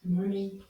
Good morning.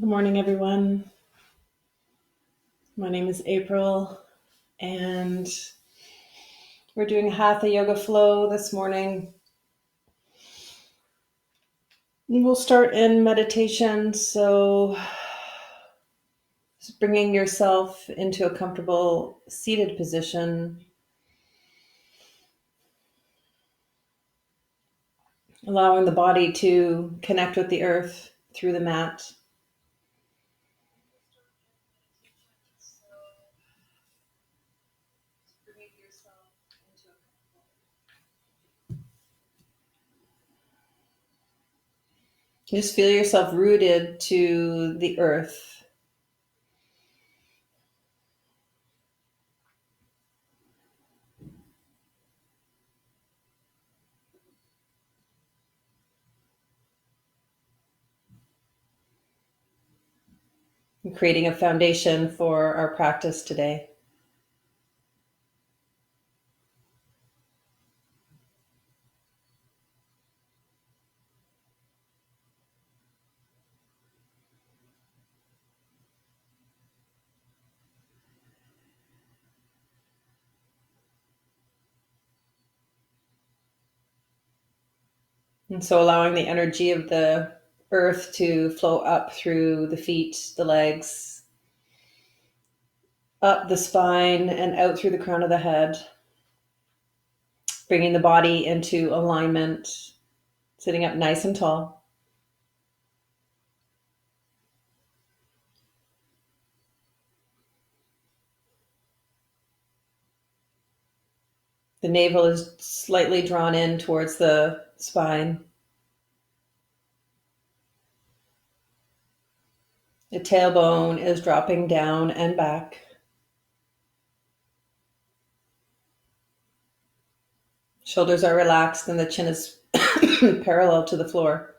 Good morning, everyone. My name is April, and we're doing Hatha Yoga Flow this morning. We'll start in meditation, so just bringing yourself into a comfortable seated position, allowing the body to connect with the earth through the mat. Just feel yourself rooted to the earth. And creating a foundation for our practice today. And so allowing the energy of the earth to flow up through the feet, the legs, up the spine, and out through the crown of the head, bringing the body into alignment, sitting up nice and tall. The navel is slightly drawn in towards the spine. The tailbone is dropping down and back. Shoulders are relaxed and the chin is parallel to the floor.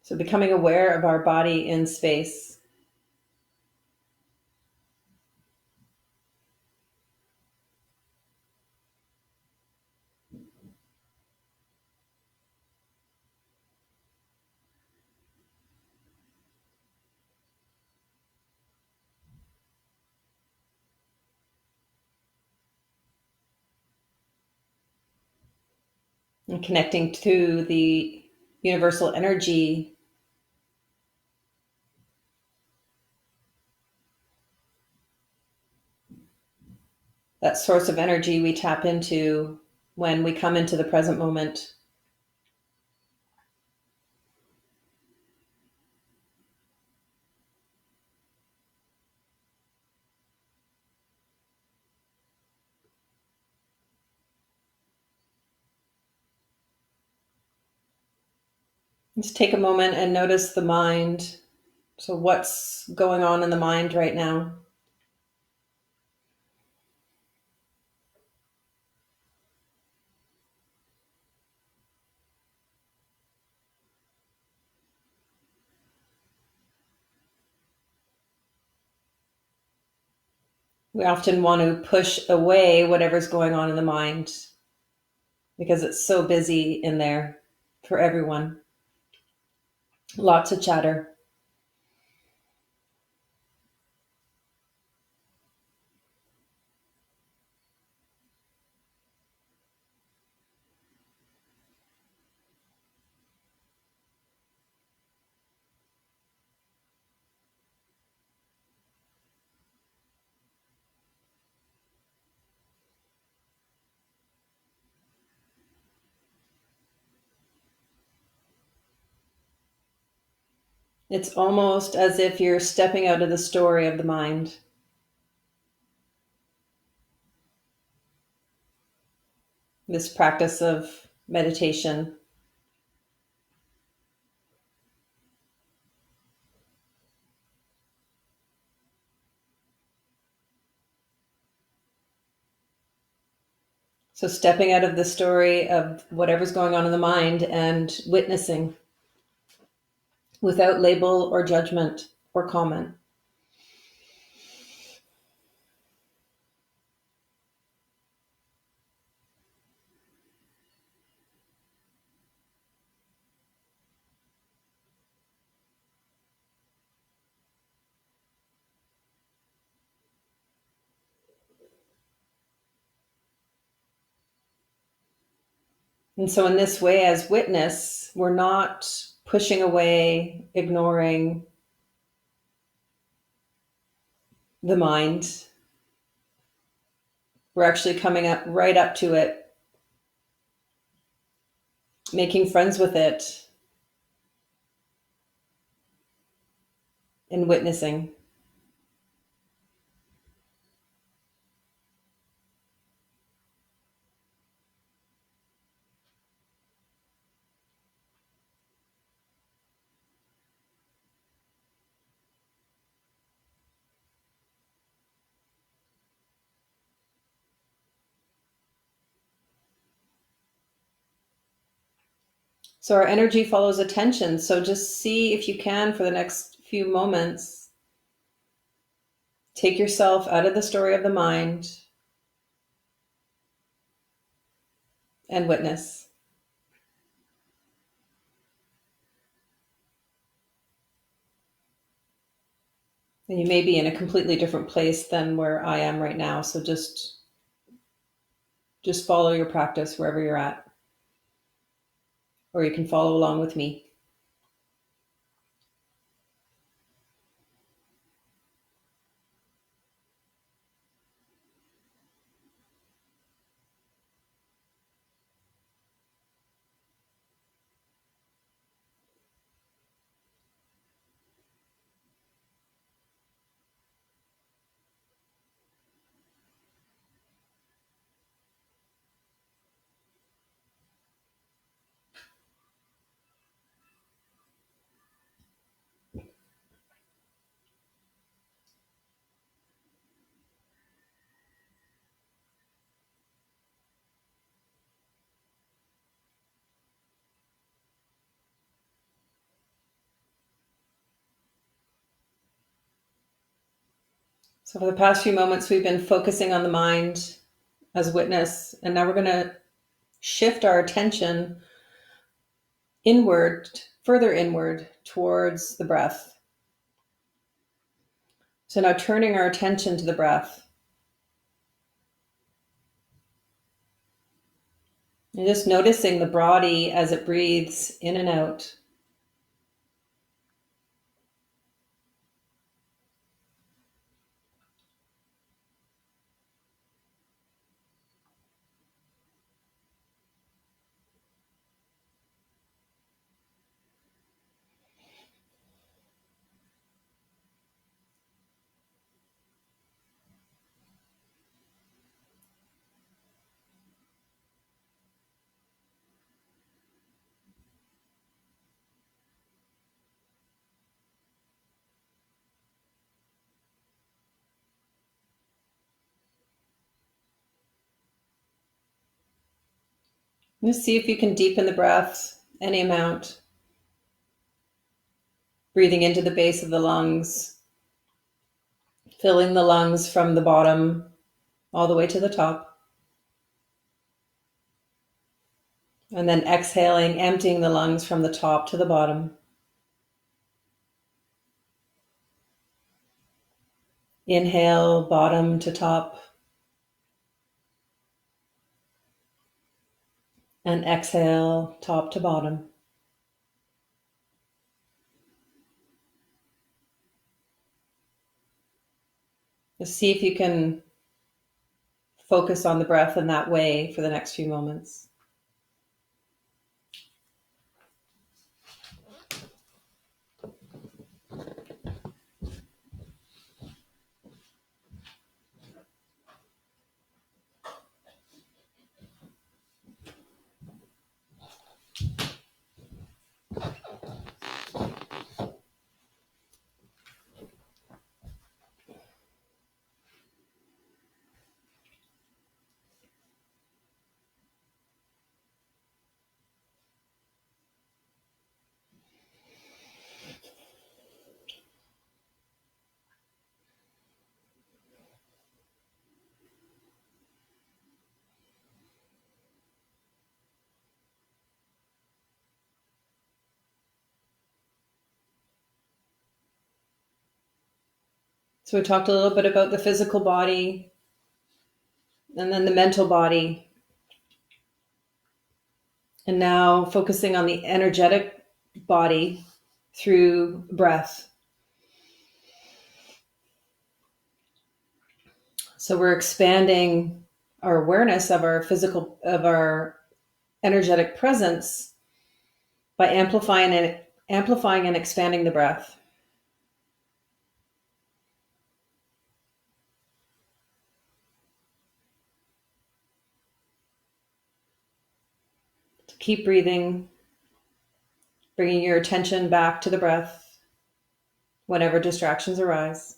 So becoming aware of our body in space. And connecting to the universal energy, that source of energy we tap into when we come into the present moment. Just take a moment and notice the mind. So, what's going on in the mind right now? We often want to push away whatever's going on in the mind because it's so busy in there for everyone. Lots of chatter. It's almost as if you're stepping out of the story of the mind. This practice of meditation. So stepping out of the story of whatever's going on in the mind and witnessing without label or judgment or comment. And so in this way, as witness, we're not pushing away, ignoring the mind. We're actually coming up right up to it, making friends with it, and witnessing. So our energy follows attention. So just see if you can for the next few moments, take yourself out of the story of the mind and witness. And you may be in a completely different place than where I am right now. So just follow your practice wherever you're at. Or you can follow along with me. So for the past few moments, we've been focusing on the mind as witness. And now we're going to shift our attention inward, further inward towards the breath. So now turning our attention to the breath. And just noticing the body as it breathes in and out. Just see if you can deepen the breath any amount. Breathing into the base of the lungs, filling the lungs from the bottom all the way to the top. And then exhaling, emptying the lungs from the top to the bottom. Inhale, bottom to top. And exhale, top to bottom. Just see if you can focus on the breath in that way for the next few moments. So we talked a little bit about the physical body and then the mental body. And now focusing on the energetic body through breath. So we're expanding our awareness of our energetic presence by amplifying and expanding the breath. So keep breathing, bringing your attention back to the breath whenever distractions arise.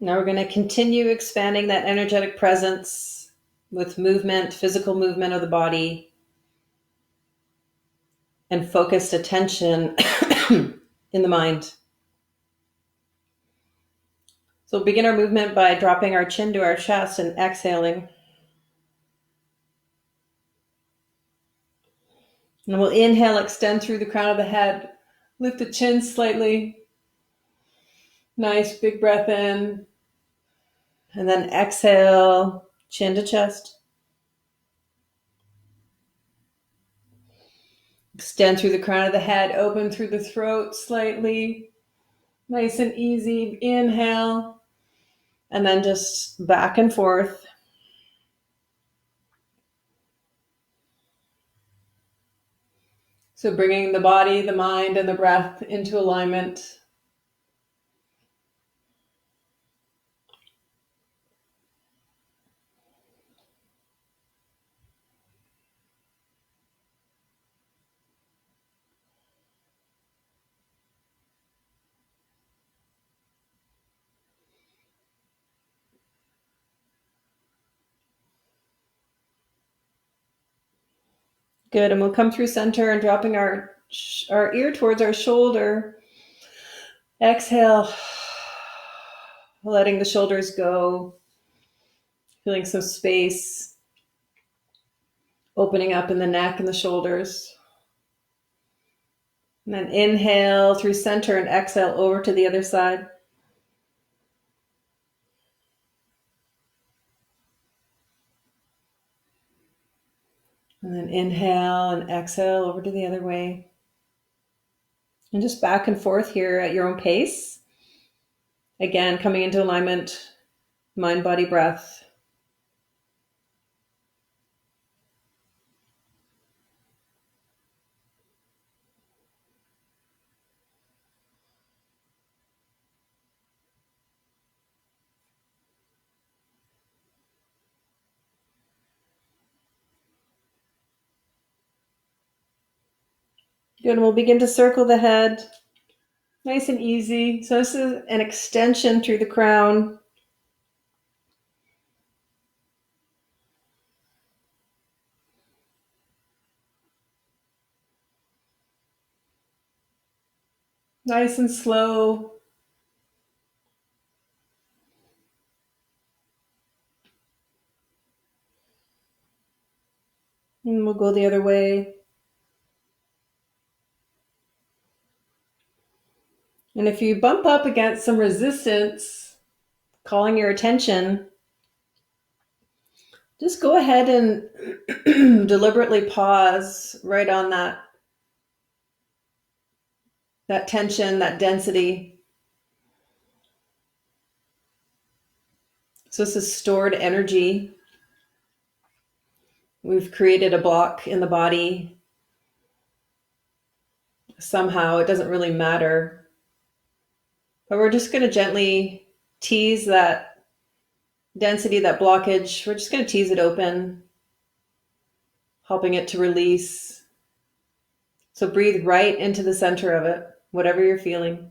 Now we're going to continue expanding that energetic presence with movement, physical movement of the body, and focused attention in the mind. So we'll begin our movement by dropping our chin to our chest and exhaling. And we'll inhale, extend through the crown of the head, lift the chin slightly. Nice big breath in. And then exhale, chin to chest. Extend through the crown of the head, open through the throat slightly. Nice and easy. Inhale. And then just back and forth. So bringing the body, the mind, and the breath into alignment. Good, and we'll come through center and dropping our ear towards our shoulder. Exhale, letting the shoulders go, feeling some space, opening up in the neck and the shoulders. And then inhale through center and exhale over to the other side. And then inhale and exhale over to the other way. And just back and forth here at your own pace. Again, coming into alignment, mind, body, breath. Good, and we'll begin to circle the head. Nice and easy. So this is an extension through the crown. Nice and slow. And we'll go the other way. And if you bump up against some resistance, calling your attention, just go ahead and deliberately pause right on that tension, that density. So this is stored energy. We've created a block in the body. Somehow, it doesn't really matter. But we're just going to gently tease that density, that blockage. We're just going to tease it open, helping it to release. So breathe right into the center of it, whatever you're feeling.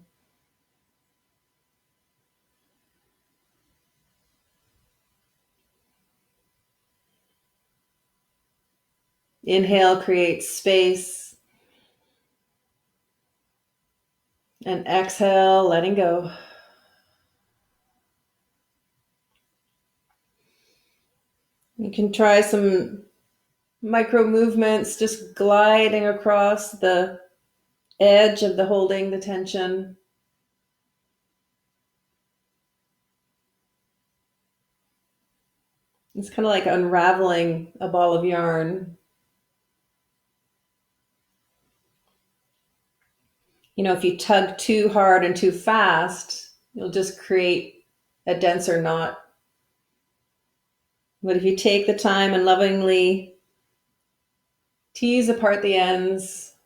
Inhale creates space. And exhale, letting go. You can try some micro movements, just gliding across the edge of the holding, the tension. It's kind of like unraveling a ball of yarn. You know, if you tug too hard and too fast, you'll just create a denser knot. But if you take the time and lovingly tease apart the ends,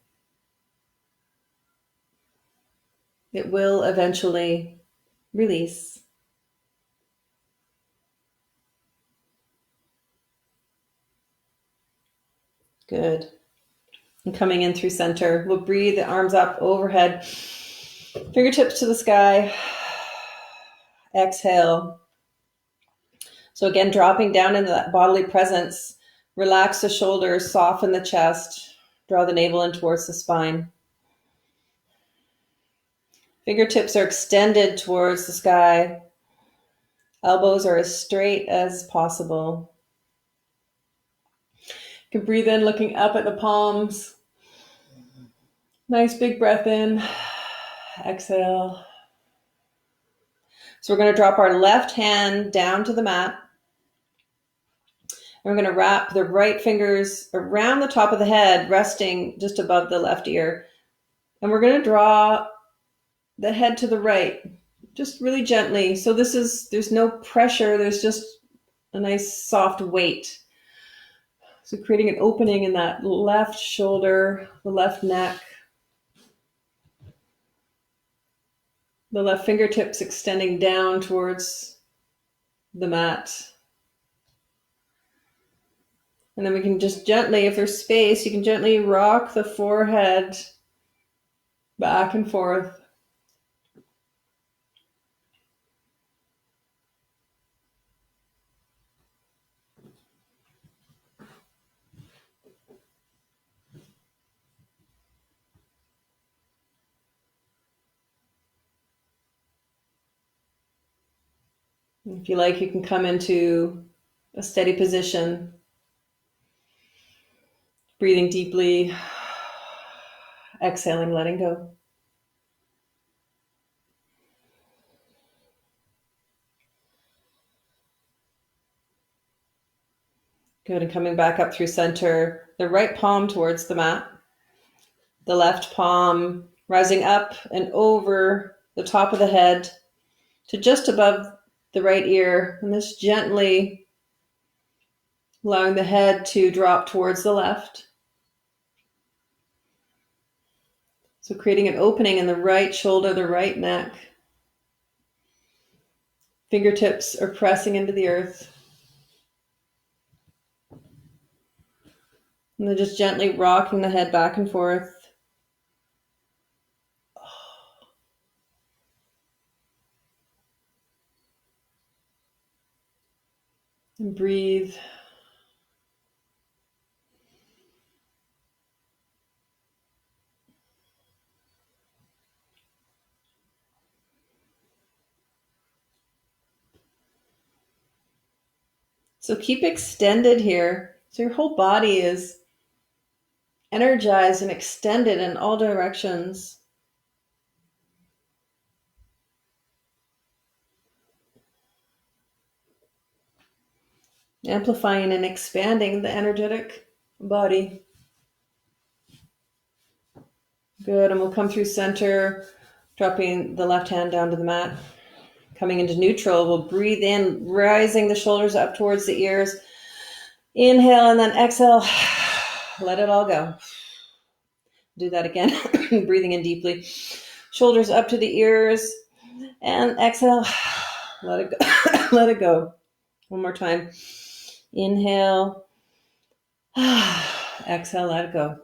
it will eventually release. Good. And coming in through center, we'll breathe the arms up overhead, fingertips to the sky. Exhale. So again, dropping down into that bodily presence. Relax the shoulders, soften the chest, draw the navel in towards the spine. Fingertips are extended towards the sky. Elbows are as straight as possible. You can breathe in, looking up at the palms. Nice big breath in. Exhale. So we're going to drop our left hand down to the mat. And we're going to wrap the right fingers around the top of the head, resting just above the left ear. And we're going to draw the head to the right, just really gently. So there's no pressure. There's just a nice soft weight. So creating an opening in that left shoulder, the left neck, the left fingertips extending down towards the mat. And then we can just gently, if there's space, you can gently rock the forehead back and forth. If you like, you can come into a steady position, breathing deeply, exhaling, letting go. Good, and coming back up through center, the right palm towards the mat, the left palm rising up and over the top of the head to just above the right ear, and this gently allowing the head to drop towards the left. So creating an opening in the right shoulder, the right neck. Fingertips are pressing into the earth. And then just gently rocking the head back and forth. And breathe. So keep extended here. So your whole body is energized and extended in all directions. Amplifying and expanding the energetic body. Good, and we'll come through center, dropping the left hand down to the mat. coming into neutral. We'll breathe in, rising the shoulders up towards the ears. Inhale and then exhale. Let it all go. Do that again. Breathing in deeply. Shoulders up to the ears. And exhale. Let it go. Let it go. One more time. Inhale. Exhale. Let it go.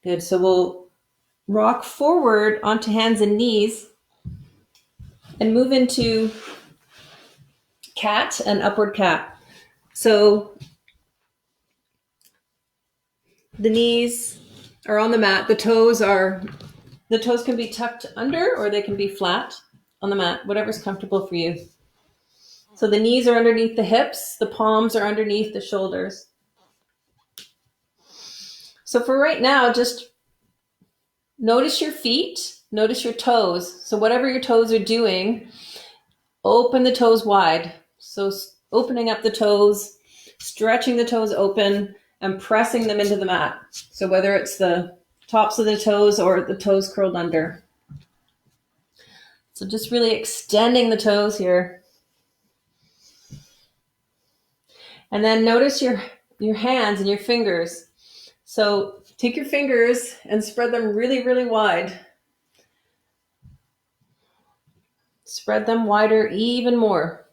Good. So we'll rock forward onto hands and knees and move into cat and upward cat. So the knees are on the mat. The toes can be tucked under or they can be flat on the mat, whatever's comfortable for you. So the knees are underneath the hips, the palms are underneath the shoulders. So for right now, just notice your feet, notice your toes. So whatever your toes are doing, open the toes wide. So opening up the toes, stretching the toes open, and pressing them into the mat. So whether it's the tops of the toes or the toes curled under. So just really extending the toes here. And then notice your hands and your fingers. So take your fingers and spread them really, really wide. Spread them wider even more.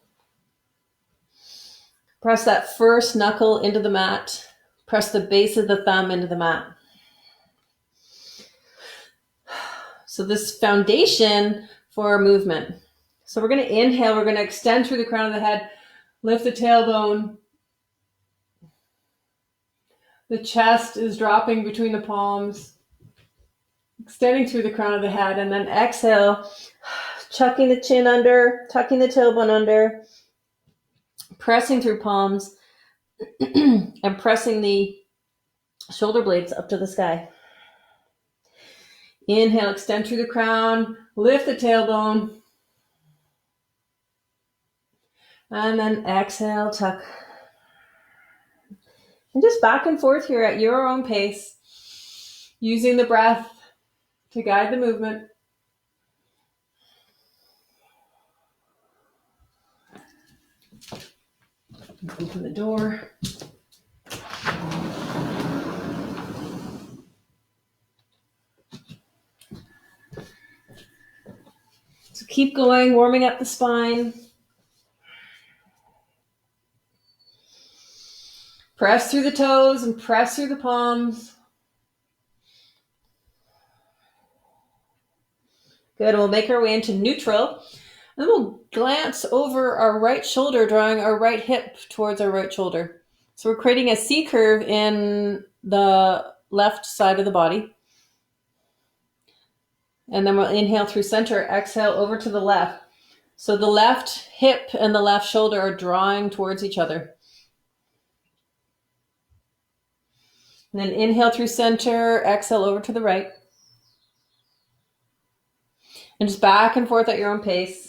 Press that first knuckle into the mat. Press the base of the thumb into the mat. So this foundation for our movement. So we're going to inhale. We're going to extend through the crown of the head. Lift the tailbone. The chest is dropping between the palms. Extending through the crown of the head. And then exhale. Chucking the chin under. Tucking the tailbone under. Pressing through palms. And pressing the shoulder blades up to the sky. Inhale, extend through the crown, lift the tailbone. And then exhale, tuck. And just back and forth here at your own pace, using the breath to guide the movement. Open the door. So keep going, warming up the spine. Press through the toes and press through the palms. Good, we'll make our way into neutral. And then we'll glance over our right shoulder, drawing our right hip towards our right shoulder. So we're creating a C curve in the left side of the body. And then we'll inhale through center, exhale over to the left. So the left hip and the left shoulder are drawing towards each other. And then inhale through center, exhale over to the right. And just back and forth at your own pace.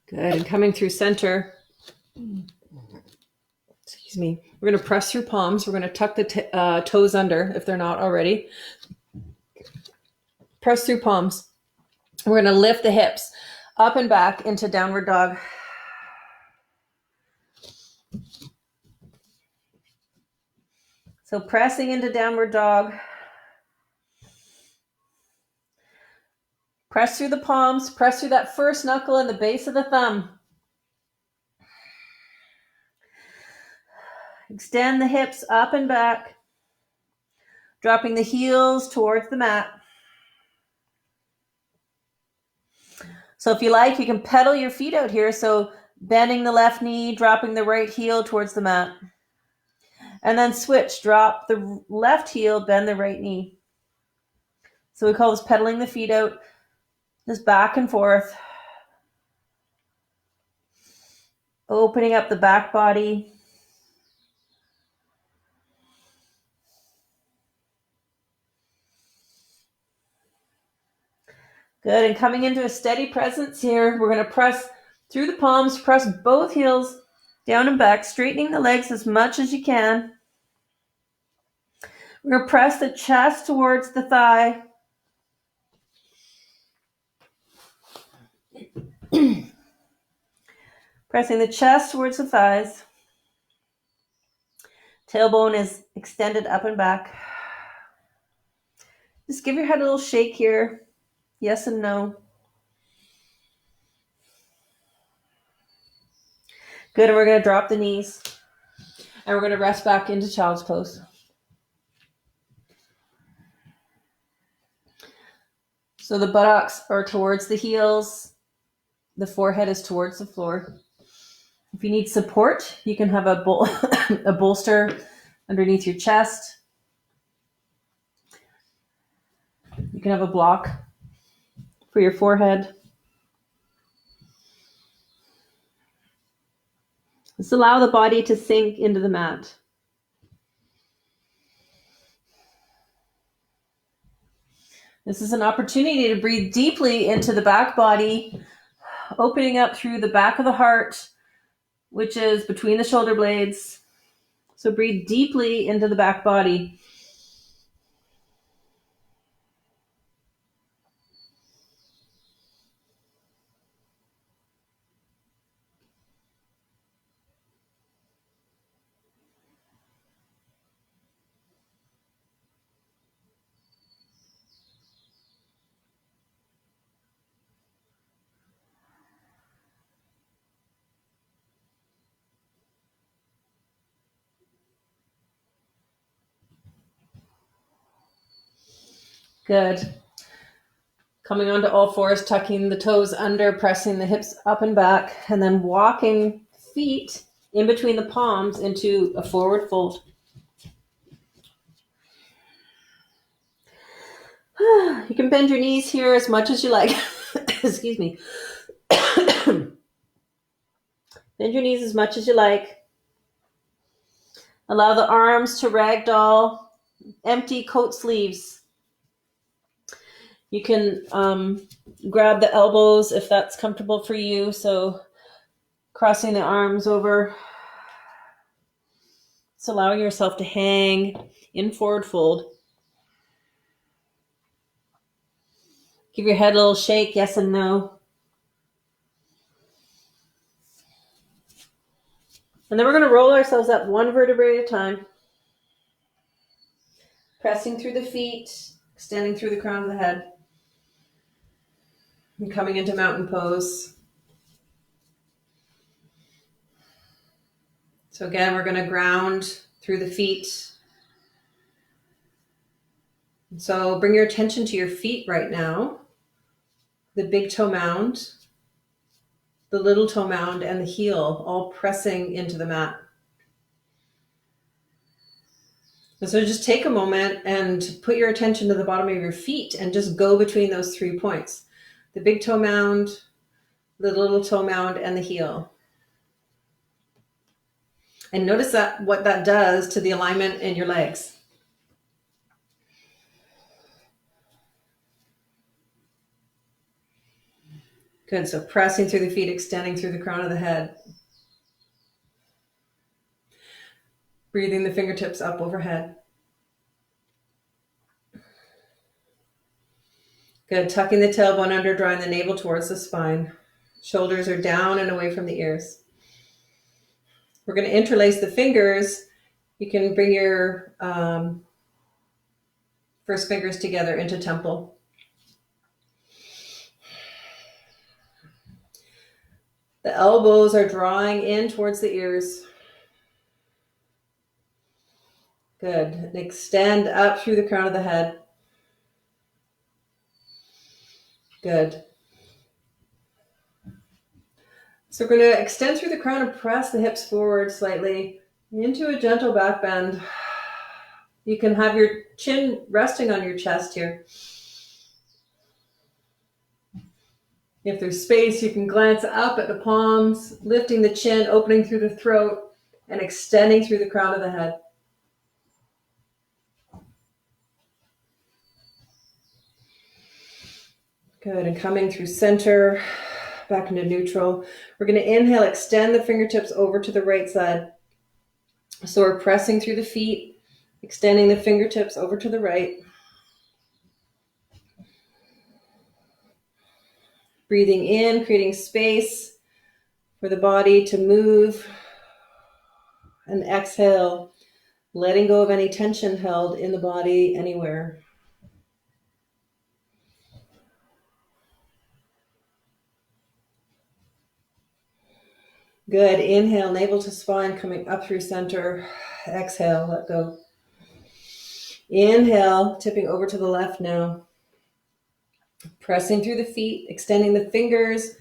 Good, and coming through center. Excuse me. We're going to press through palms. We're going to tuck the toes under if they're not already. Press through palms. We're going to lift the hips up and back into downward dog. So pressing into downward dog. Press through the palms. Press through that first knuckle and the base of the thumb. Extend the hips up and back. Dropping the heels towards the mat. So if you like, you can pedal your feet out here. So bending the left knee, dropping the right heel towards the mat. And then switch, drop the left heel, bend the right knee. So we call this pedaling the feet out, just back and forth. Opening up the back body. Good. And coming into a steady presence here, we're going to press through the palms, press both heels down and back, straightening the legs as much as you can. We're going to press the chest towards the thigh. Pressing the chest towards the thighs. Tailbone is extended up and back. Just give your head a little shake here. Yes and no. Good, and we're going to drop the knees. And we're going to rest back into child's pose. So the buttocks are towards the heels. The forehead is towards the floor. If you need support, you can have a bolster underneath your chest. You can have a block for your forehead. Just allow the body to sink into the mat. This is an opportunity to breathe deeply into the back body, opening up through the back of the heart, which is between the shoulder blades. So breathe deeply into the back body. Good. Coming onto all fours, tucking the toes under, pressing the hips up and back, and then walking feet in between the palms into a forward fold. You can bend your knees here as much as you like. Excuse me. Bend your knees as much as you like. Allow the arms to ragdoll. Empty coat sleeves. You can grab the elbows if that's comfortable for you. So crossing the arms over. Just allowing yourself to hang in forward fold. Give your head a little shake, yes and no. And then we're going to roll ourselves up one vertebrae at a time. Pressing through the feet, extending through the crown of the head. And coming into mountain pose. So again, we're going to ground through the feet. So bring your attention to your feet right now. The big toe mound, the little toe mound, and the heel all pressing into the mat. And so just take a moment and put your attention to the bottom of your feet and just go between those 3 points. The big toe mound, the little toe mound, and the heel. And notice what that does to the alignment in your legs. Good, so pressing through the feet, extending through the crown of the head. Breathing the fingertips up overhead. Good, tucking the tailbone under, drawing the navel towards the spine. Shoulders are down and away from the ears. We're going to interlace the fingers. You can bring your first fingers together into temple. The elbows are drawing in towards the ears. Good. And extend up through the crown of the head. Good. So we're going to extend through the crown and press the hips forward slightly into a gentle back bend. You can have your chin resting on your chest here. If there's space, you can glance up at the palms, lifting the chin, opening through the throat, and extending through the crown of the head. Good, and coming through center, back into neutral. We're going to inhale, extend the fingertips over to the right side. So we're pressing through the feet, extending the fingertips over to the right. Breathing in, creating space for the body to move. And exhale, letting go of any tension held in the body anywhere. Good. Inhale, navel to spine, coming up through center. Exhale, let go. Inhale, tipping over to the left now. Pressing through the feet, extending the fingers,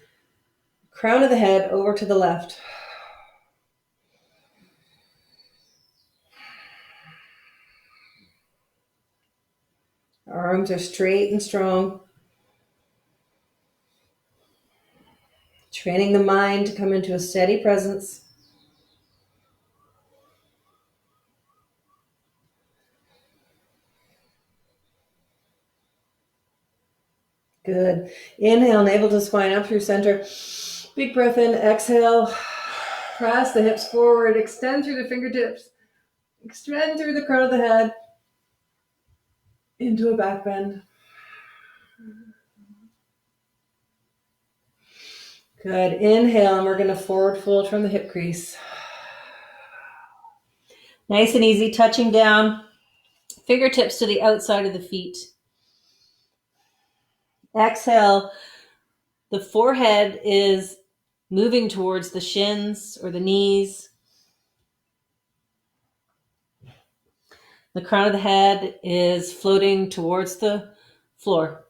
crown of the head over to the left. Arms are straight and strong. Training the mind to come into a steady presence. Good. Inhale, navel to spine, up through center. Big breath in, exhale. Press the hips forward, extend through the fingertips. Extend through the crown of the head into a back bend. Good. Inhale, and we're going to forward fold from the hip crease. Nice and easy, touching down. Fingertips to the outside of the feet. Exhale. The forehead is moving towards the shins or the knees. The crown of the head is floating towards the floor.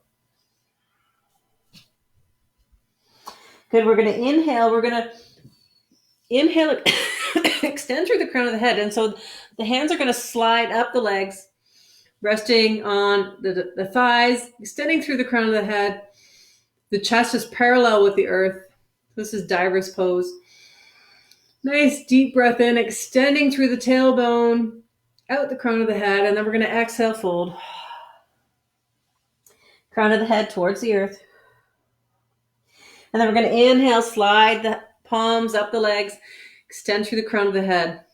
Good. We're going to inhale. We're going to inhale, extend through the crown of the head. And so the hands are going to slide up the legs, resting on the thighs, extending through the crown of the head. The chest is parallel with the earth. This is diver's pose. Nice deep breath in, extending through the tailbone, out the crown of the head, and then we're going to exhale, fold. Crown of the head towards the earth. And then we're going to inhale, slide the palms up the legs, extend through the crown of the head.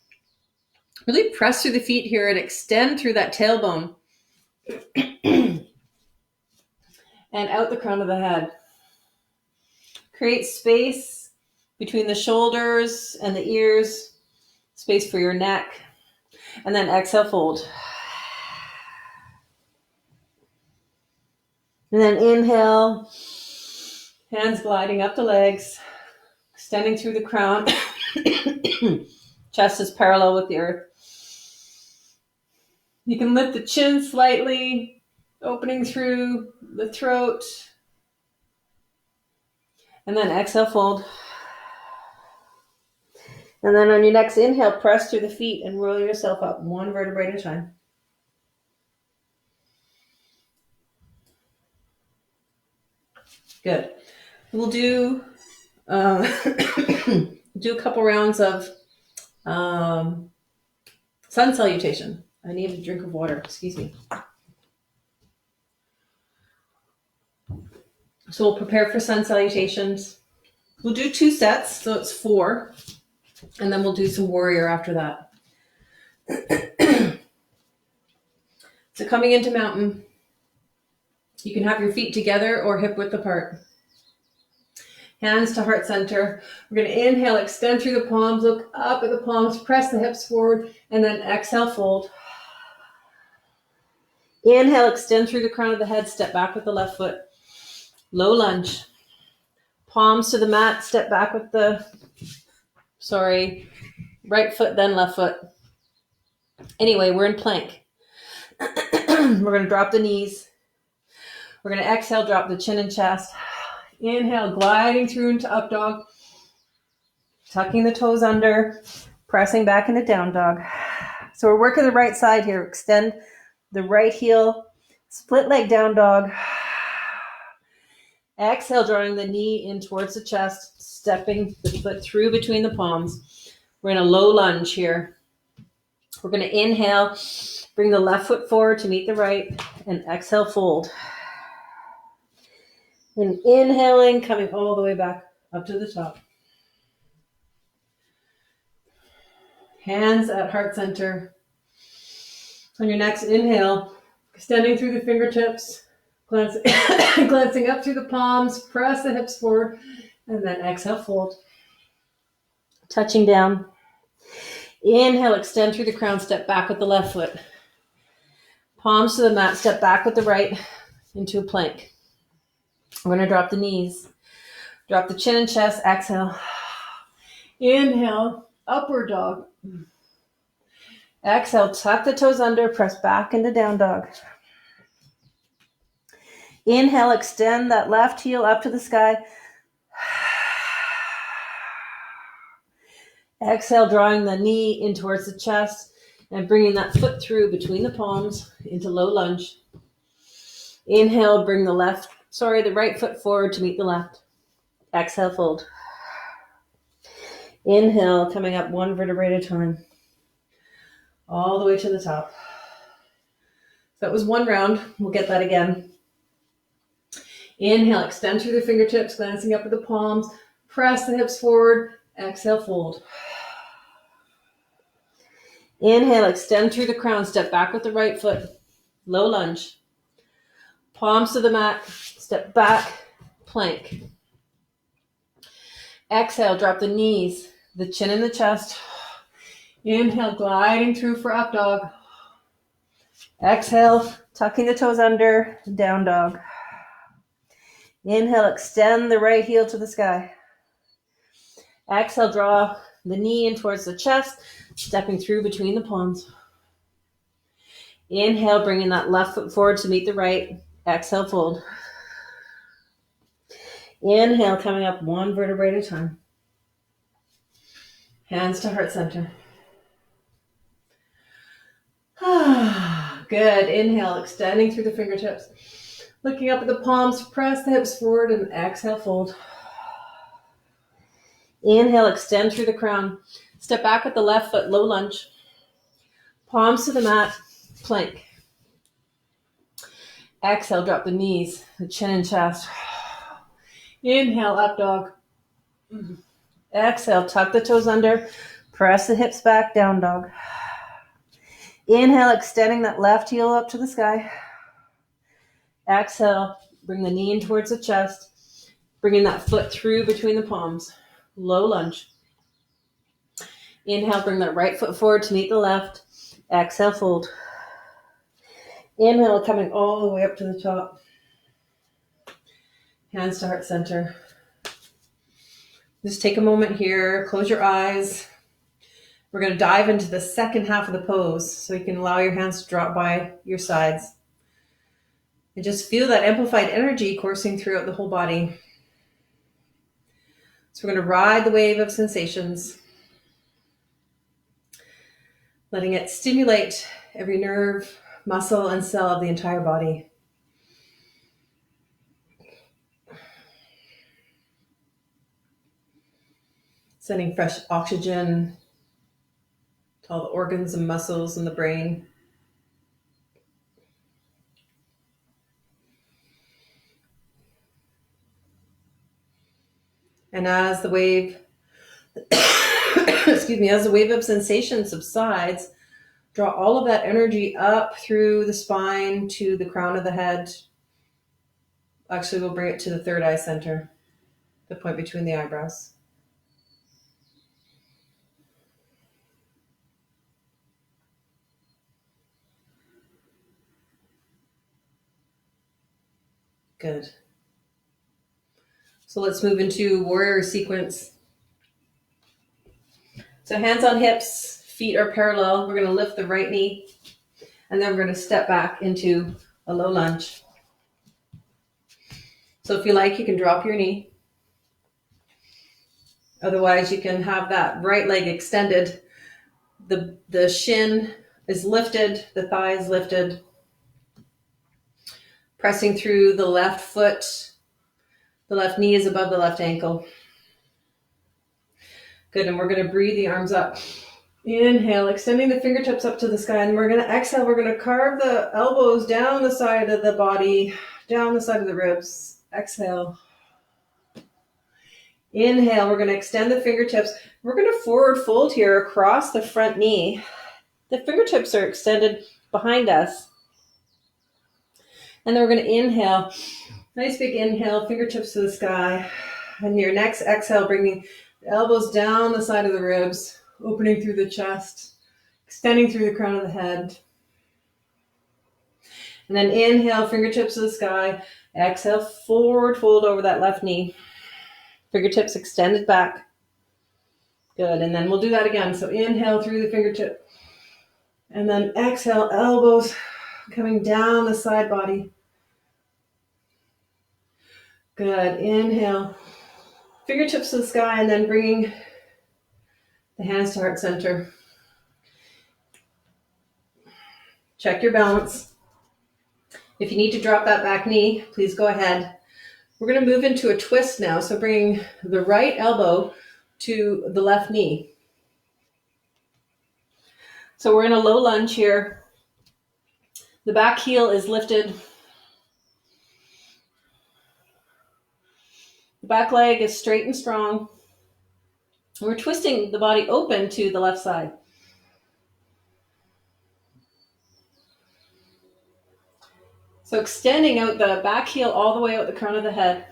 Really press through the feet here and extend through that tailbone. And out the crown of the head. Create space between the shoulders and the ears, space for your neck, and then exhale, fold. And then inhale, hands gliding up the legs, extending through the crown. Chest is parallel with the earth. You can lift the chin slightly, opening through the throat. And then exhale, fold. And then on your next inhale, press through the feet and roll yourself up one vertebrae at a time. Good. We'll do do a couple rounds of sun salutation. I need a drink of water. Excuse me. So we'll prepare for sun salutations. We'll do 2 sets, so it's 4. And then we'll do some warrior after that. So coming into mountain, you can have your feet together or hip width apart. Hands to heart center. We're going to inhale, extend through the palms, look up at the palms, press the hips forward, and then exhale, fold. Inhale, extend through the crown of the head, step back with the left foot. Low lunge. Palms to the mat, step back with the, right foot, then left foot. Anyway, we're in plank. We're going to drop the knees. We're going to exhale, drop the chin and chest. Inhale, gliding through into up dog. Tucking the toes under, pressing back into down dog. So we're working the right side here. Extend the right heel, split leg down dog. Exhale, drawing the knee in towards the chest, stepping the foot through between the palms. We're in a low lunge here. We're going to inhale, bring the left foot forward to meet the right, and exhale, fold. And inhaling, coming all the way back up to the top. Hands at heart center. On your next inhale, extending through the fingertips, glancing up through the palms, press the hips forward, and then exhale, fold. Touching down. Inhale, extend through the crown, step back with the left foot. Palms to the mat, step back with the right into a plank. We're going to drop the knees. Drop the chin and chest, exhale. Inhale, upward dog. Exhale, tuck the toes under, press back into down dog. Inhale, extend that left heel up to the sky. Exhale, drawing the knee in towards the chest and bringing that foot through between the palms into low lunge. Inhale, bring the right foot forward to meet the left. Exhale, fold. Inhale, coming up one vertebrae at a time. All the way to the top. So that was one round. We'll get that again. Inhale, extend through the fingertips, glancing up at the palms. Press the hips forward. Exhale, fold. Inhale, extend through the crown. Step back with the right foot. Low lunge. Palms to the mat. Step back. Plank. Exhale, drop the knees, the chin in the chest. Inhale, gliding through for up dog. Exhale, tucking the toes under, down dog. Inhale, extend the right heel to the sky. Exhale, draw the knee in towards the chest, stepping through between the palms. Inhale, bringing that left foot forward to meet the right. Exhale, fold. Inhale, coming up one vertebrae at a time. Hands to heart center. Good. Inhale, extending through the fingertips. Looking up at the palms, press the hips forward and exhale, fold. Inhale, extend through the crown. Step back with the left foot, low lunge. Palms to the mat, plank. Exhale, drop the knees, the chin and chest. Inhale, up dog. Exhale, tuck the toes under, press the hips back, down dog. Inhale, extending that left heel up to the sky. Exhale, bring the knee in towards the chest, bringing that foot through between the palms. Low lunge. Inhale, bring that right foot forward to meet the left. Exhale, fold. Inhale, coming all the way up to the top. Hands to heart center. Just take a moment here, close your eyes. We're going to dive into the second half of the pose, so you can allow your hands to drop by your sides. And just feel that amplified energy coursing throughout the whole body. So we're going to ride the wave of sensations, letting it stimulate every nerve, muscle, and cell of the entire body. Sending fresh oxygen to all the organs and muscles in the brain. And as the wave, as the wave of sensation subsides, draw all of that energy up through the spine to the crown of the head. Actually, we'll bring it to the third eye center, the point between the eyebrows. Good. So let's move into warrior sequence. So hands on hips, feet are parallel. We're going to lift the right knee, and then we're going to step back into a low lunge. So if you like, you can drop your knee. Otherwise, you can have that right leg extended. The shin is lifted, the thigh is lifted. Pressing through the left foot. The left knee is above the left ankle. Good, and we're going to breathe the arms up. Inhale, extending the fingertips up to the sky, and we're going to exhale. We're going to carve the elbows down the side of the body, down the side of the ribs. Exhale. Inhale, we're going to extend the fingertips. We're going to forward fold here across the front knee. The fingertips are extended behind us. And then we're going to inhale. Nice big inhale, fingertips to the sky. And your next exhale, bringing the elbows down the side of the ribs, opening through the chest, extending through the crown of the head. And then inhale, fingertips to the sky. Exhale, forward fold over that left knee. Fingertips extended back. Good. And then we'll do that again. So inhale through the fingertip. And then exhale, elbows coming down the side body. Good. Inhale. Fingertips to the sky, and then bringing the hands to heart center. Check your balance. If you need to drop that back knee, please go ahead. We're going to move into a twist now. So bringing the right elbow to the left knee. So we're in a low lunge here. The back heel is lifted. The back leg is straight and strong. We're twisting the body open to the left side. So extending out the back heel all the way out the crown of the head.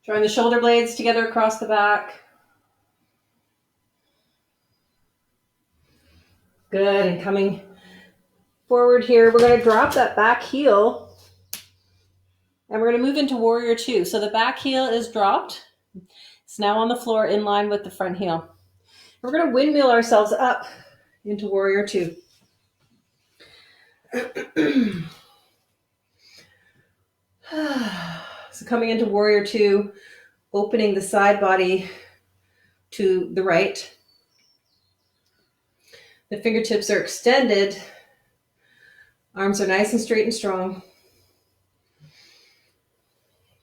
Drawing the shoulder blades together across the back. Good, and coming forward here, we're going to drop that back heel. And we're going to move into warrior two. So the back heel is dropped. It's now on the floor in line with the front heel. We're going to windmill ourselves up into warrior two. So coming into warrior two, opening the side body to the right. The fingertips are extended. Arms are nice and straight and strong.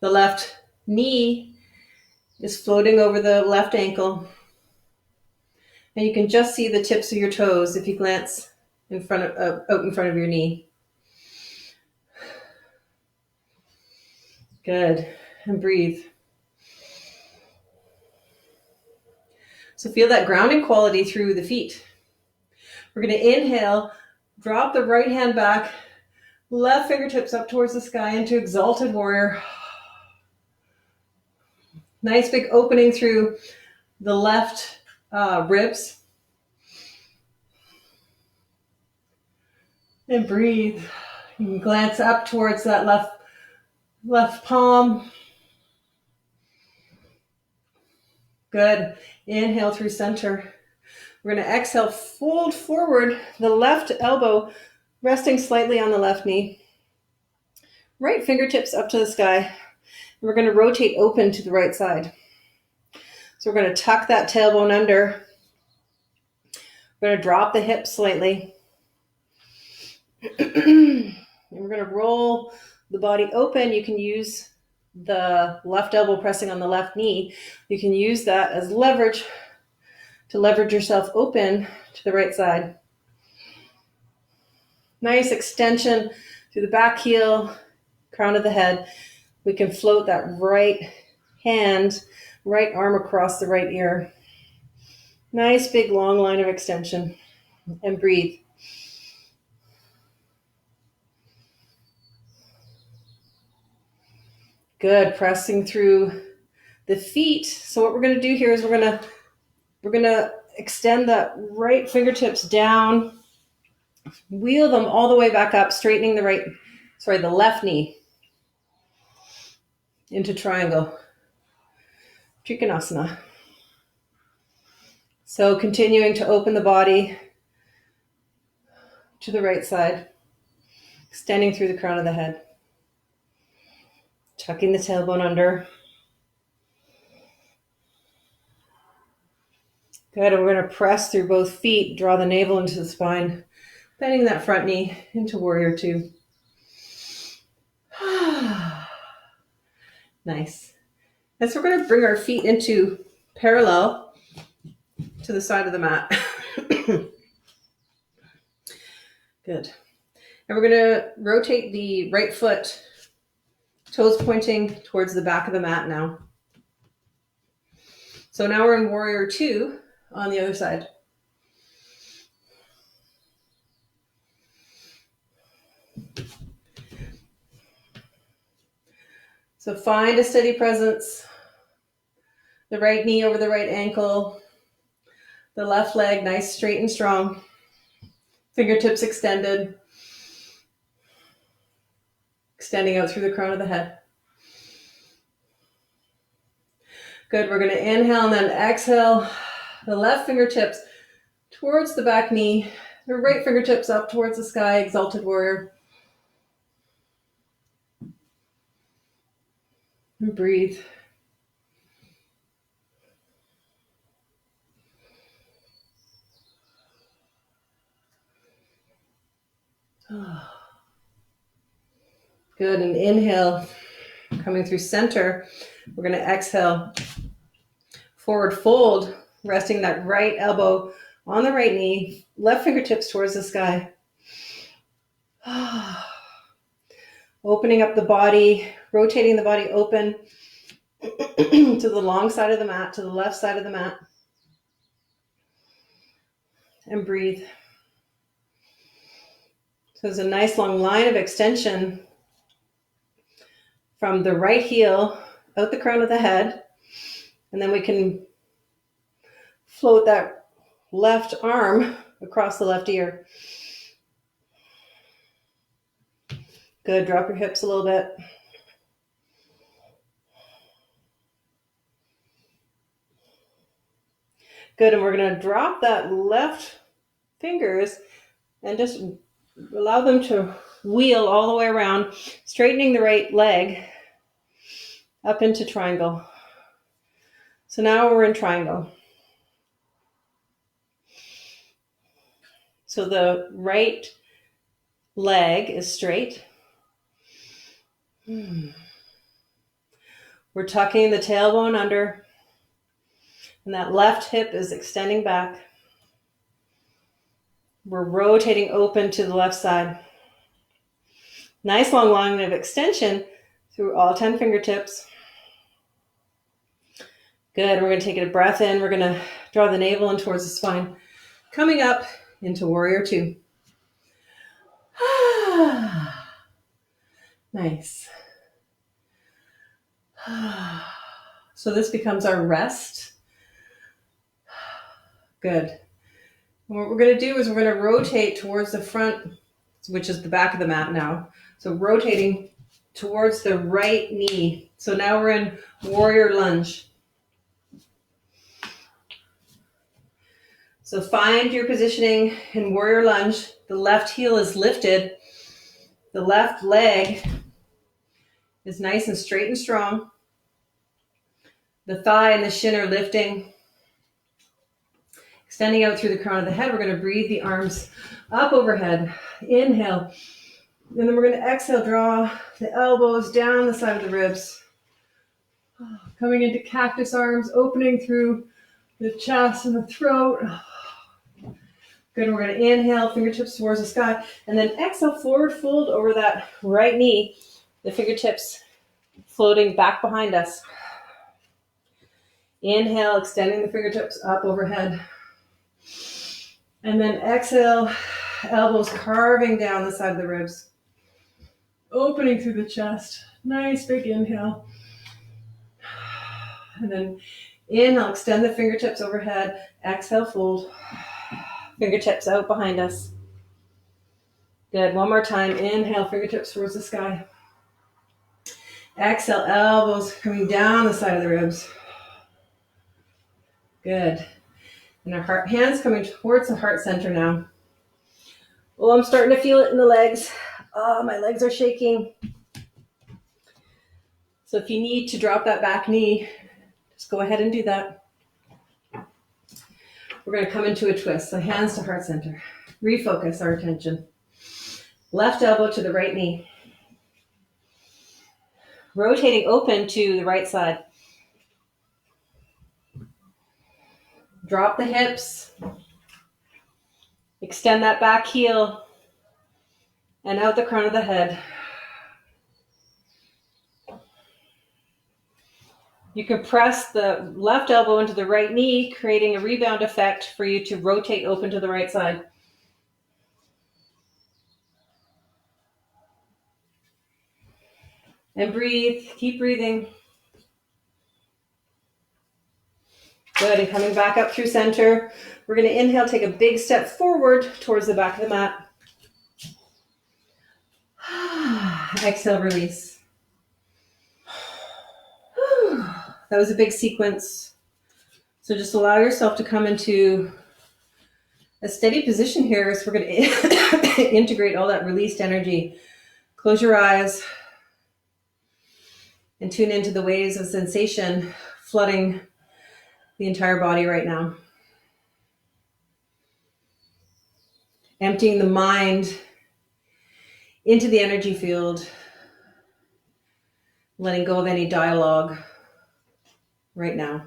The left knee is floating over the left ankle. And you can just see the tips of your toes if you glance out in front of your knee. Good. And breathe. So feel that grounding quality through the feet. We're going to inhale, drop the right hand back, left fingertips up towards the sky into exalted warrior. Nice big opening through the left ribs. And breathe. You can glance up towards that left palm. Good. Inhale through center. We're going to exhale, fold forward the left elbow, resting slightly on the left knee. Right fingertips up to the sky. We're going to rotate open to the right side. So we're going to tuck that tailbone under. We're going to drop the hips slightly. And we're going to roll the body open. You can use the left elbow pressing on the left knee. You can use that as leverage to leverage yourself open to the right side. Nice extension through the back heel, crown of the head. We can float that right hand, right arm across the right ear. Nice big long line of extension. And breathe. Good, pressing through the feet. So what we're going to do here is we're going to extend the right fingertips down, wheel them all the way back up, straightening the left knee into triangle. Trikonasana. So continuing to open the body to the right side, extending through the crown of the head. Tucking the tailbone under. Good, and we're going to press through both feet, draw the navel into the spine, bending that front knee into warrior two. Nice. And so we're going to bring our feet into parallel to the side of the mat. Good. And we're going to rotate the right foot, toes pointing towards the back of the mat now. So now we're in Warrior 2 on the other side. So find a steady presence. The right knee over the right ankle. The left leg nice, straight and strong. Fingertips extended. Extending out through the crown of the head. Good. We're going to inhale and then exhale. The left fingertips towards the back knee. The right fingertips up towards the sky. Exalted Warrior. And breathe. Good. And inhale. Coming through center. We're going to exhale. Forward fold. Resting that right elbow on the right knee. Left fingertips towards the sky. Opening up the body. Rotating the body open to the long side of the mat, to the left side of the mat. And breathe. So there's a nice long line of extension from the right heel out the crown of the head. And then we can float that left arm across the left ear. Good. Drop your hips a little bit. Good. And we're going to drop that left fingers and just allow them to wheel all the way around, straightening the right leg up into triangle. So now we're in triangle. So the right leg is straight. We're tucking the tailbone under, and that left hip is extending back. We're rotating open to the left side. Nice long line of extension through all 10 fingertips. Good. We're going to take a breath in. We're going to draw the navel in towards the spine. Coming up into Warrior 2. Nice. So this becomes our rest. Good. And what we're going to do is we're going to rotate towards the front, which is the back of the mat now. So rotating towards the right knee. So now we're in Warrior Lunge. So find your positioning in Warrior Lunge. The left heel is lifted. The left leg is nice and straight and strong. The thigh and the shin are lifting. Extending out through the crown of the head. We're going to breathe the arms up overhead. Inhale. And then we're going to exhale, draw the elbows down the side of the ribs. Coming into cactus arms, opening through the chest and the throat. Good. We're going to inhale, fingertips towards the sky. And then exhale, forward fold over that right knee. The fingertips floating back behind us. Inhale, extending the fingertips up overhead. And then exhale, elbows carving down the side of the ribs. Opening through the chest. Nice big inhale. And then inhale, extend the fingertips overhead. Exhale, fold. Fingertips out behind us. Good. One more time. Inhale, fingertips towards the sky. Exhale, elbows coming down the side of the ribs. Good. And our hands coming towards the heart center now. Oh, I'm starting to feel it in the legs. Oh, my legs are shaking. So if you need to drop that back knee, just go ahead and do that. We're going to come into a twist. So hands to heart center. Refocus our attention. Left elbow to the right knee. Rotating open to the right side. Drop the hips. Extend that back heel and out the crown of the head. You can press the left elbow into the right knee, creating a rebound effect for you to rotate open to the right side. And breathe. Keep breathing. Good. And coming back up through center. We're going to inhale, take a big step forward towards the back of the mat. Exhale, release. That was a big sequence. So just allow yourself to come into a steady position here as we're going to integrate all that released energy. Close your eyes and tune into the waves of sensation flooding the entire body right now. Emptying the mind into the energy field, letting go of any dialogue right now.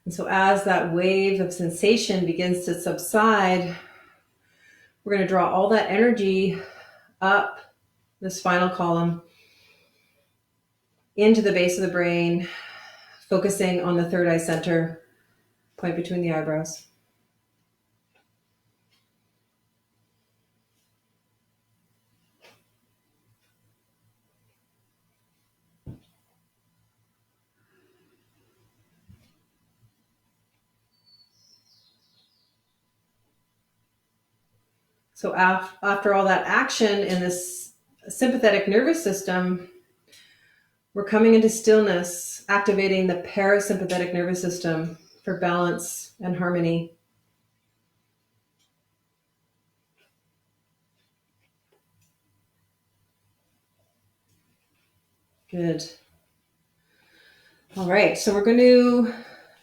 And so as that wave of sensation begins to subside, we're going to draw all that energy up the spinal column into the base of the brain, focusing on the third eye center, point between the eyebrows. So after all that action in this sympathetic nervous system, we're coming into stillness, activating the parasympathetic nervous system for balance and harmony. Good. All right, so we're going to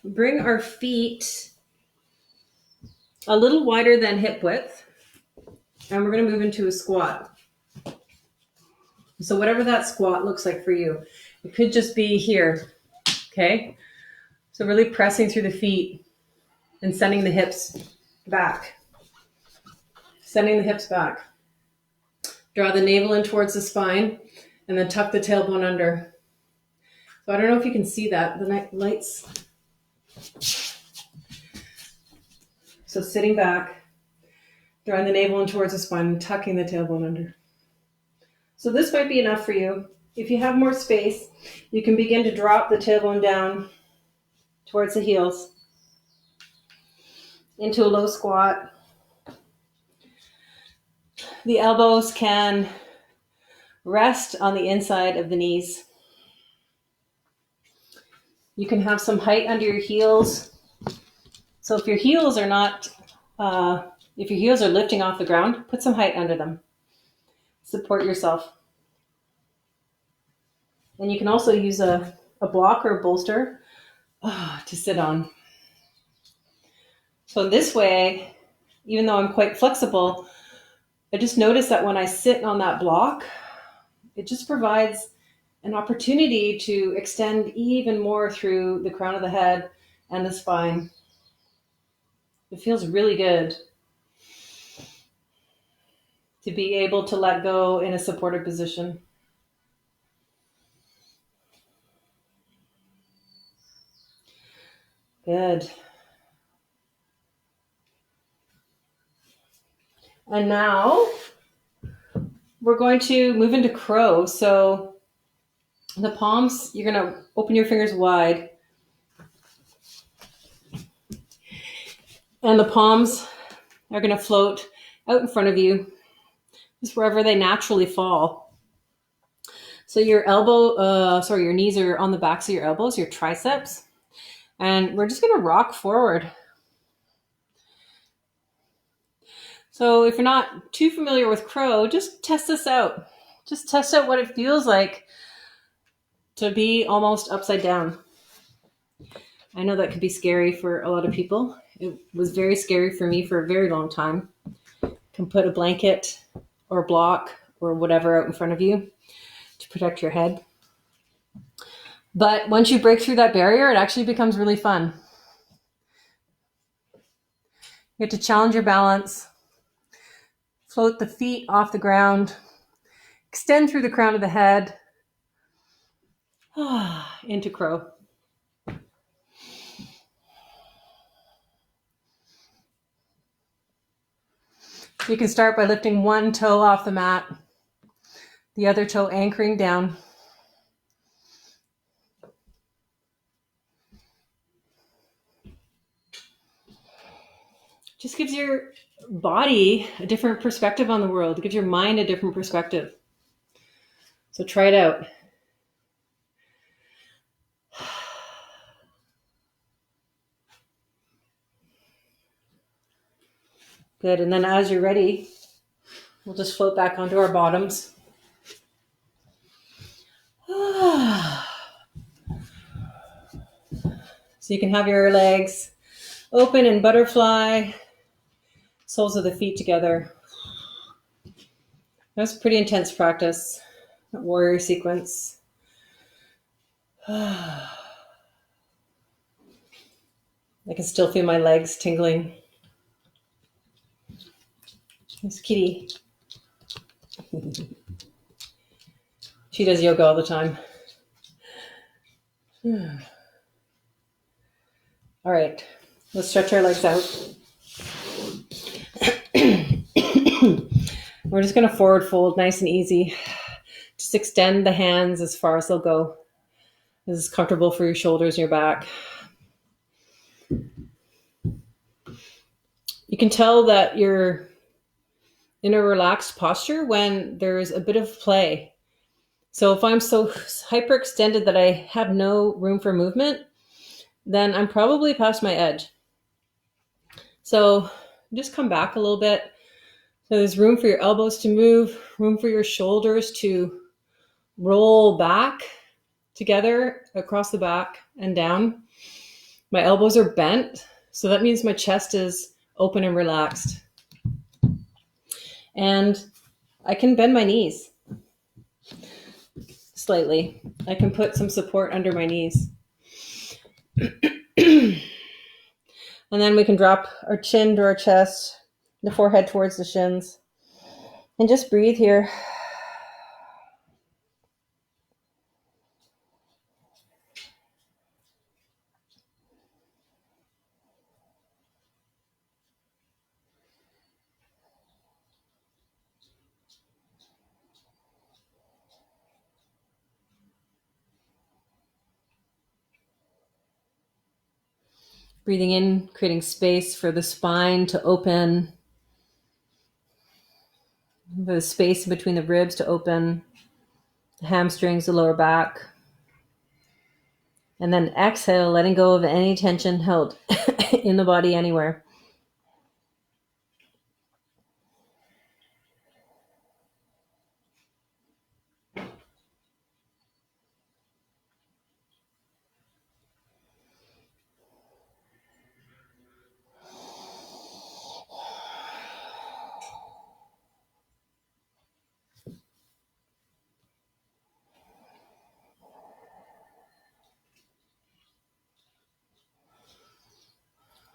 bring our feet a little wider than hip width, and we're going to move into a squat. So whatever that squat looks like for you, it could just be here, okay? So really pressing through the feet and sending the hips back. Sending the hips back. Draw the navel in towards the spine and then tuck the tailbone under. So I don't know if you can see that, the night lights. So sitting back, drawing the navel in towards the spine and tucking the tailbone under. So this might be enough for you. If you have more space, you can begin to drop the tailbone down towards the heels into a low squat. The elbows can rest on the inside of the knees. You can have some height under your heels. So if your heels are not, if your heels are lifting off the ground, put some height under them. Support yourself. And you can also use a block or a bolster to sit on. So this way, even though I'm quite flexible, I just notice that when I sit on that block, it just provides an opportunity to extend even more through the crown of the head and the spine. It feels really good to be able to let go in a supported position. Good. And now we're going to move into crow. So the palms, you're going to open your fingers wide. And the palms are going to float out in front of you, just wherever they naturally fall. So your your knees are on the backs of your elbows, your triceps. And we're just going to rock forward. So if you're not too familiar with crow, just test this out. Just test out what it feels like to be almost upside down. I know that could be scary for a lot of people. It was very scary for me for a very long time. You can put a blanket or a block or whatever out in front of you to protect your head. But once you break through that barrier, it actually becomes really fun. You have to challenge your balance, float the feet off the ground, extend through the crown of the head, into crow. You can start by lifting one toe off the mat, the other toe anchoring down. Just gives your body a different perspective on the world. It gives your mind a different perspective. So try it out. Good. And then as you're ready, we'll just float back onto our bottoms. So you can have your legs open in butterfly, soles of the feet together. That's pretty intense practice, that warrior sequence. I can still feel my legs tingling. It's Kitty. She does yoga all the time. All right, let's stretch our legs out. We're just going to forward fold nice and easy. Just extend the hands as far as they'll go. This is comfortable for your shoulders and your back. You can tell that you're in a relaxed posture when there's a bit of play. So if I'm so hyperextended that I have no room for movement, then I'm probably past my edge. So just come back a little bit. So there's room for your elbows to move, room for your shoulders to roll back together across the back and down. My elbows are bent, so that means my chest is open and relaxed. And I can bend my knees slightly. I can put some support under my knees. And then we can drop our chin to our chest, the forehead towards the shins, and just breathe here. Breathing in, creating space for the spine to open, the space between the ribs to open, the hamstrings, the lower back. And then exhale, letting go of any tension held in the body anywhere.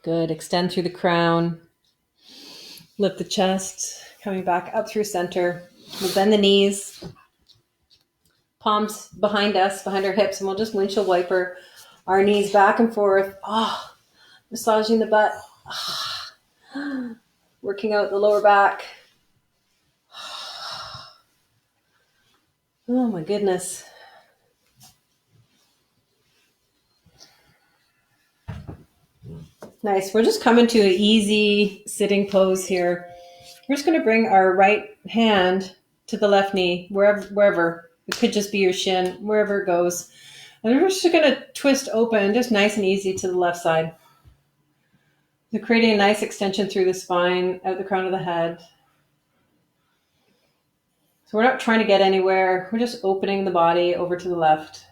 Good. Extend through the crown. Lift the chest, coming back up through center. We'll bend the knees, palms behind us, behind our hips, and we'll just windshield wiper our knees back and forth. Massaging the butt. Working out the lower back. Oh my goodness. Nice. We're just coming to an easy sitting pose here. We're just going to bring our right hand to the left knee, wherever. It could just be your shin, wherever it goes. And we're just going to twist open, just nice and easy to the left side. So creating a nice extension through the spine, out the crown of the head. So we're not trying to get anywhere. We're just opening the body over to the left.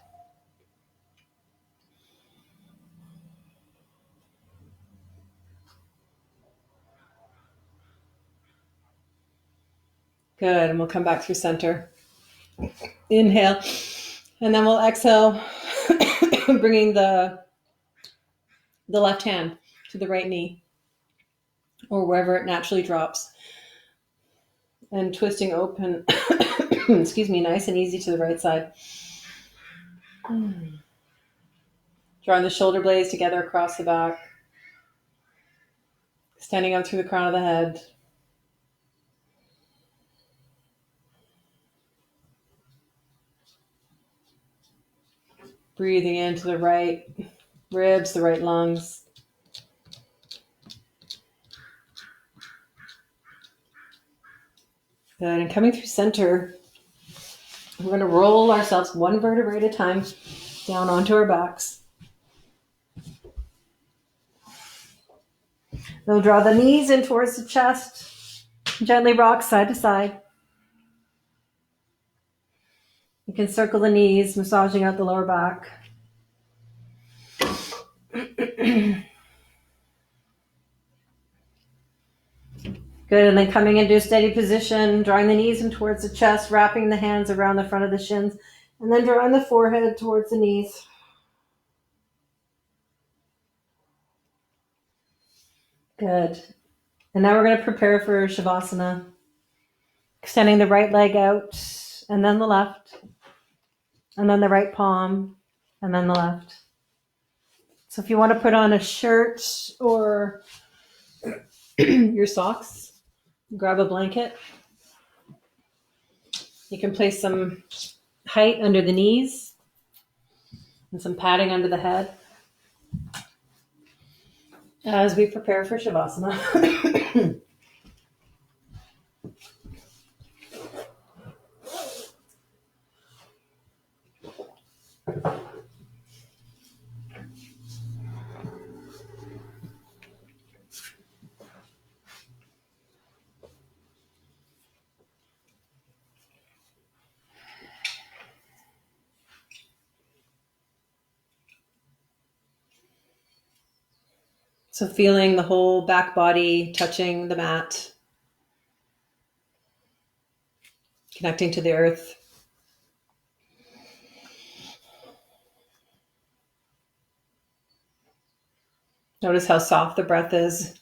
Good. And we'll come back through center. Inhale. And then we'll exhale, bringing the left hand to the right knee or wherever it naturally drops. And twisting open, excuse me, nice and easy to the right side. Drawing the shoulder blades together across the back. Standing up through the crown of the head. Breathing into the right ribs, the right lungs. Good. And coming through center, we're going to roll ourselves one vertebrae at a time down onto our backs. We'll draw the knees in towards the chest. Gently rock side to side. You can circle the knees, massaging out the lower back. Good, and then coming into a steady position, drawing the knees in towards the chest, wrapping the hands around the front of the shins, and then drawing the forehead towards the knees. Good. And now we're going to prepare for Shavasana. Extending the right leg out, and then the left, and then the right palm, and then the left. So if you want to put on a shirt or your socks, grab a blanket. You can place some height under the knees and some padding under the head as we prepare for Shavasana. So feeling the whole back body touching the mat, connecting to the earth. Notice how soft the breath is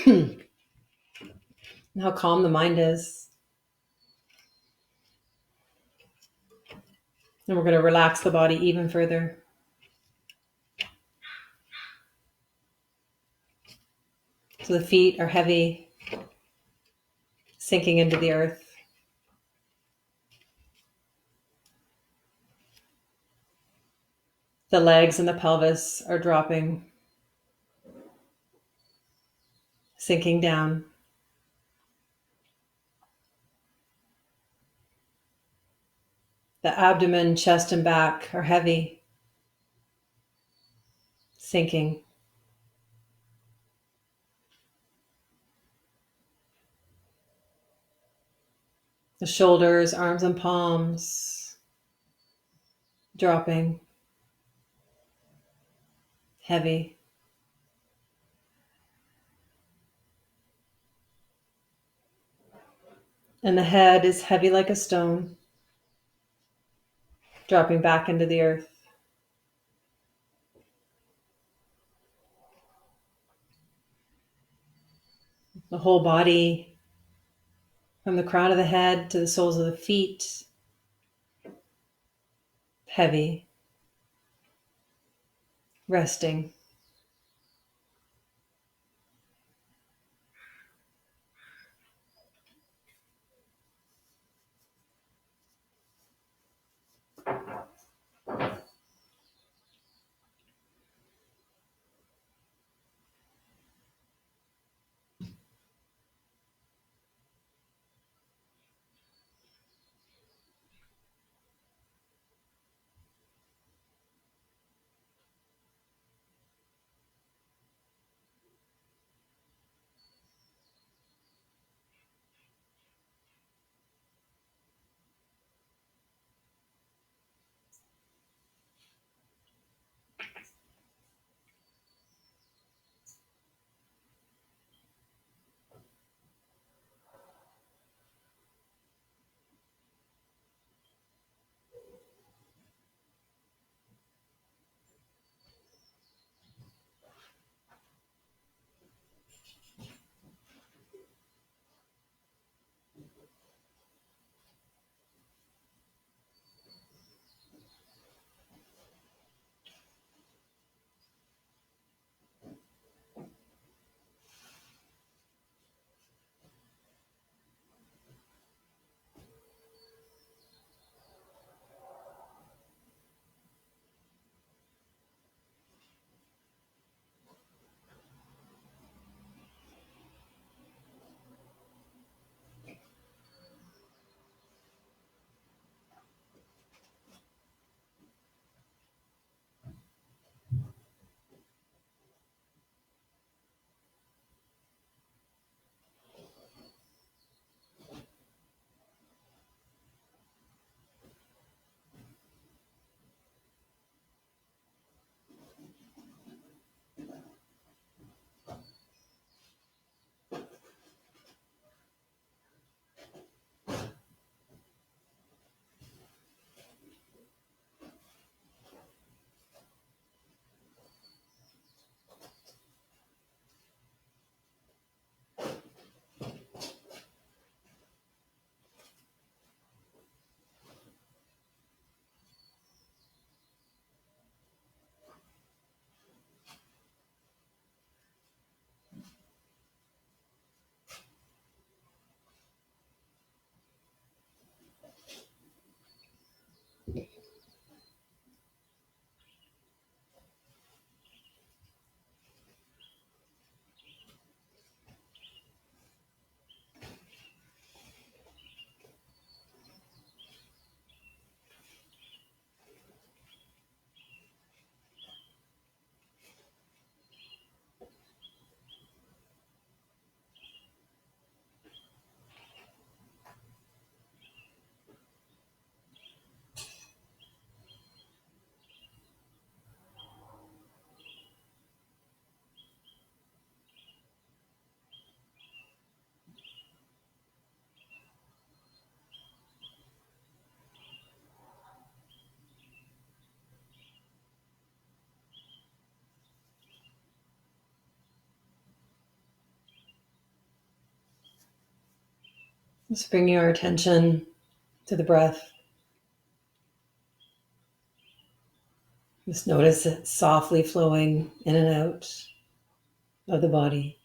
and how calm the mind is. And we're going to relax the body even further. So the feet are heavy, sinking into the earth. The legs and the pelvis are dropping, sinking down. The abdomen, chest, and back are heavy, sinking. The shoulders, arms, and palms dropping, heavy. And the head is heavy like a stone, dropping back into the earth. The whole body, from the crown of the head to the soles of the feet, heavy, resting. Just bringing our attention to the breath. Just notice it softly flowing in and out of the body.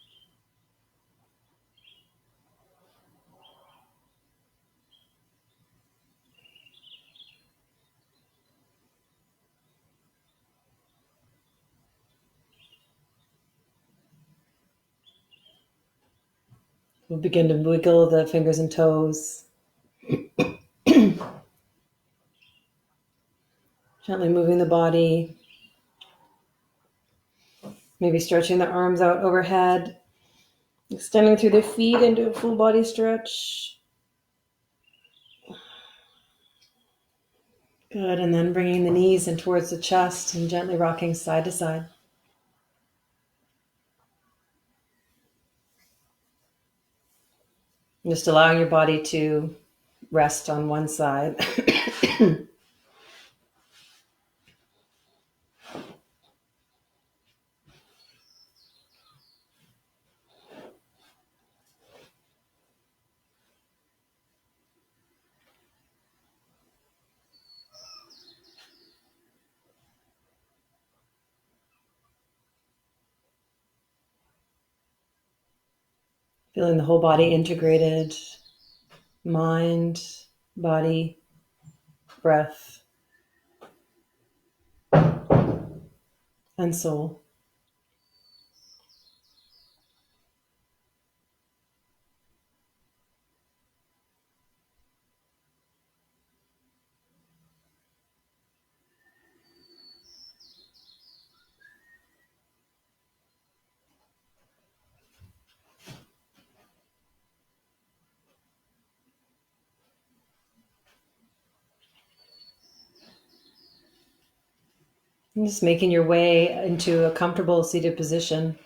We'll begin to wiggle the fingers and toes. Gently moving the body. Maybe stretching the arms out overhead. Extending through the feet into a full body stretch. Good, and then bringing the knees in towards the chest and gently rocking side to side. Just allowing your body to rest on one side. Feeling the whole body integrated, mind, body, breath, and soul. And just making your way into a comfortable seated position.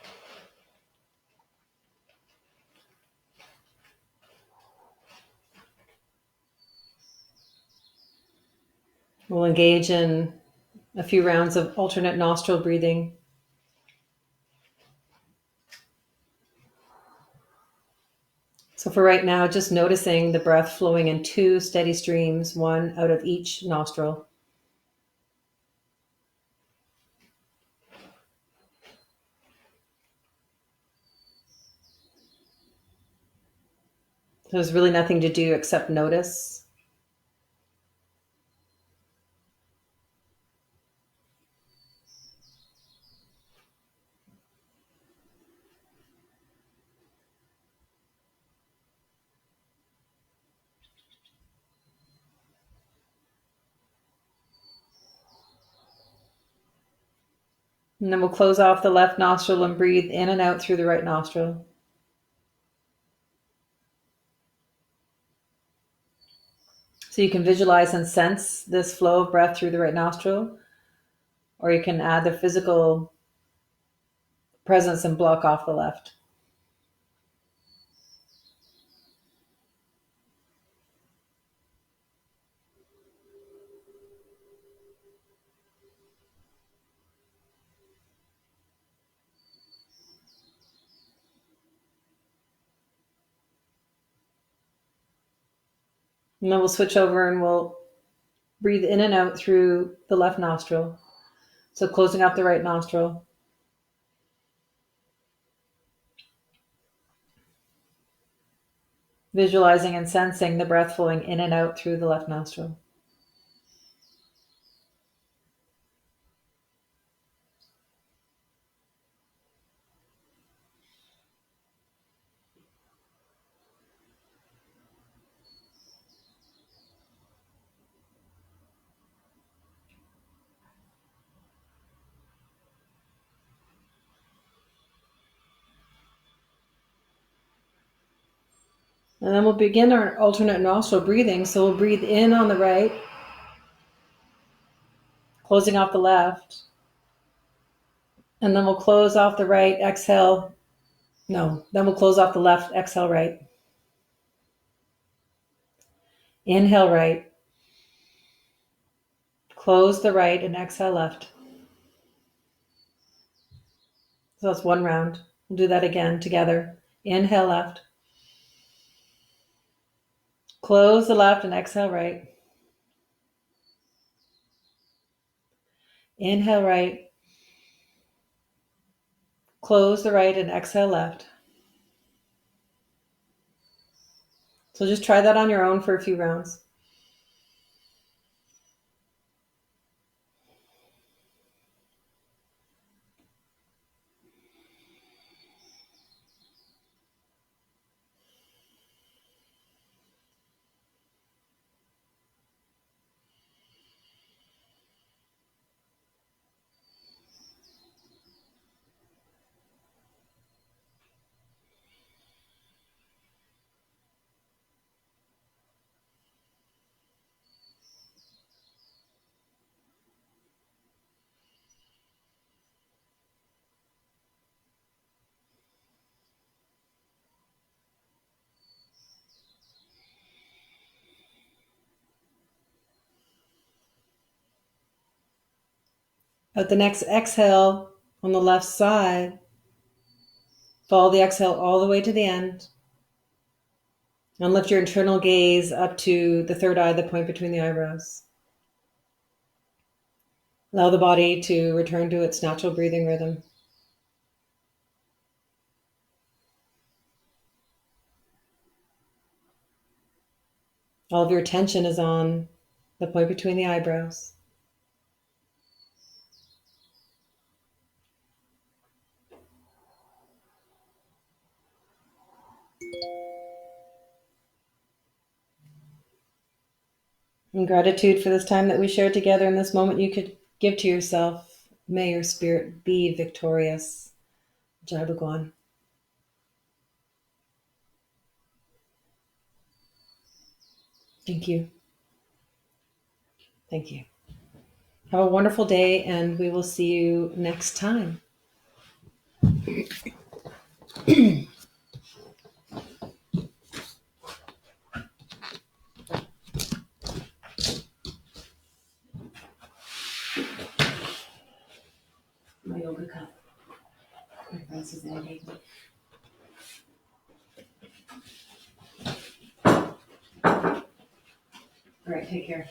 We'll engage in a few rounds of alternate nostril breathing. So for right now, just noticing the breath flowing in two steady streams, one out of each nostril. There's really nothing to do except notice. And then we'll close off the left nostril and breathe in and out through the right nostril. So you can visualize and sense this flow of breath through the right nostril, or you can add the physical presence and block off the left. And then we'll switch over and we'll breathe in and out through the left nostril. So closing off the right nostril. Visualizing and sensing the breath flowing in and out through the left nostril. And then we'll begin our alternate nostril breathing. So we'll breathe in on the right, closing off the left. And then we'll close off the right, exhale. No, then we'll close off the left, exhale right. Inhale right. Close the right and exhale left. So that's one round. We'll do that again together. Inhale left. Close the left and exhale right. Inhale right. Close the right and exhale left. So just try that on your own for a few rounds. At the next exhale on the left side, follow the exhale all the way to the end. And lift your internal gaze up to the third eye, the point between the eyebrows. Allow the body to return to its natural breathing rhythm. All of your attention is on the point between the eyebrows. In gratitude for this time that we shared together in this moment, you could give to yourself, may your spirit be victorious. Jai Bhagwan. Thank you. Thank you. Have a wonderful day, and we will see you next time. My yoga cup. My Francis gave me. All right, take care.